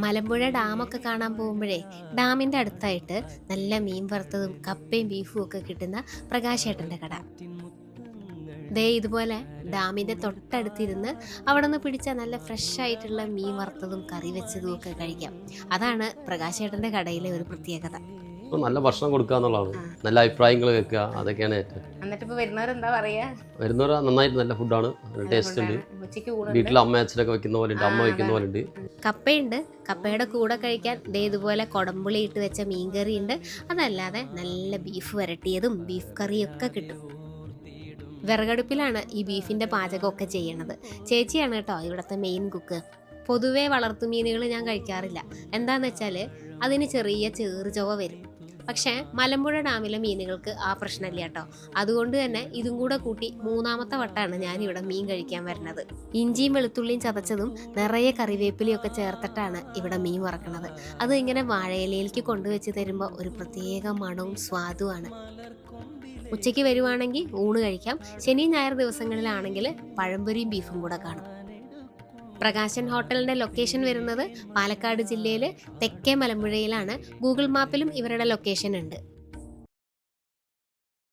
മലമ്പുഴ ഡാമൊക്കെ കാണാൻ പോകുമ്പോഴേ ഡാമിൻ്റെ അടുത്തായിട്ട് നല്ല മീൻ വറുത്തതും കപ്പയും ബീഫും ഒക്കെ കിട്ടുന്ന പ്രകാശേട്ടൻ്റെ കട. ദേ ഇതുപോലെ ഡാമിൻ്റെ തൊട്ടടുത്തിരുന്ന് അവിടെ നിന്ന് പിടിച്ച നല്ല ഫ്രഷ് ആയിട്ടുള്ള മീൻ വറുത്തതും കറി വെച്ചതും ഒക്കെ കഴിക്കാം. അതാണ് പ്രകാശേട്ടൻ്റെ കടയിലെ ഒരു പ്രത്യേകത. നല്ല ഭക്ഷണം കൊടുക്കുക എന്നുള്ളതാണ്, നല്ല അഭിപ്രായങ്ങൾ കേൾക്കുക, അതൊക്കെയാണ് ഏറ്റവും. എന്നിട്ട് ഇപ്പൊ വരുന്നവരെന്താ പറയാ? വരുന്നവർ നന്നായിട്ട് നല്ല ഫുഡാണ്, ടേസ്റ്റ് ഉണ്ട്. വീട്ടിൽ അമ്മ അച്ഛനൊക്കെ വെക്കുന്ന പോലെ ഉണ്ട്, അമ്മ വെക്കുന്ന പോലെ ഉണ്ട്. കപ്പയുണ്ട്, കപ്പയുടെ കൂടെ കഴിക്കാൻ ദേ ഇതുപോലെ കൊടമ്പുളി ഇട്ട് വെച്ച മീൻകറി ഉണ്ട്. അതല്ലാതെ നല്ല ബീഫ് വരട്ടിയതും ബീഫ് കറിയും ഒക്കെ കിട്ടും. വിറകടുപ്പിലാണ് ഈ ബീഫിൻ്റെ പാചകമൊക്കെ ചെയ്യണത്. ചേച്ചിയാണ് കേട്ടോ ഇവിടുത്തെ മെയിൻ കുക്ക്. പൊതുവേ വളർത്തുമീനുകൾ ഞാൻ കഴിക്കാറില്ല. എന്താന്ന് വെച്ചാൽ അതിന് ചെറിയ ചീറുചൊവ വരും. പക്ഷേ മലമ്പുഴ ഡാമിലെ മീനുകൾക്ക് ആ പ്രശ്നമില്ല കേട്ടോ. അതുകൊണ്ട് തന്നെ ഇതും കൂടെ കൂട്ടി 3ാമത്തെ വട്ടമാണ് ഞാനിവിടെ മീൻ കഴിക്കാൻ വരുന്നത്. ഇഞ്ചിയും വെളുത്തുള്ളിയും ചതച്ചതും നിറയെ കറിവേപ്പിലയൊക്കെ ചേർത്തിട്ടാണ് ഇവിടെ മീൻ വറക്കണത്. അത് ഇങ്ങനെ വാഴയിലയിലേക്ക് കൊണ്ടുവച്ച് തരുമ്പോൾ ഒരു പ്രത്യേക മണവും സ്വാദുമാണ്. ഉച്ചയ്ക്ക് വരുവാണെങ്കിൽ ഊണ് കഴിക്കാം. ശനി ഞായർ ദിവസങ്ങളിലാണെങ്കിൽ പഴംപൊരിയും ബീഫും കൂടെ കാണും. പ്രകാശൻ ഹോട്ടലിൻ്റെ ലൊക്കേഷൻ വരുന്നത് പാലക്കാട് ജില്ലയിൽ തെക്കേ മലമ്പുഴയിലാണ്. ഗൂഗിൾ മാപ്പിലും ഇവരുടെ ലൊക്കേഷൻ ഉണ്ട്.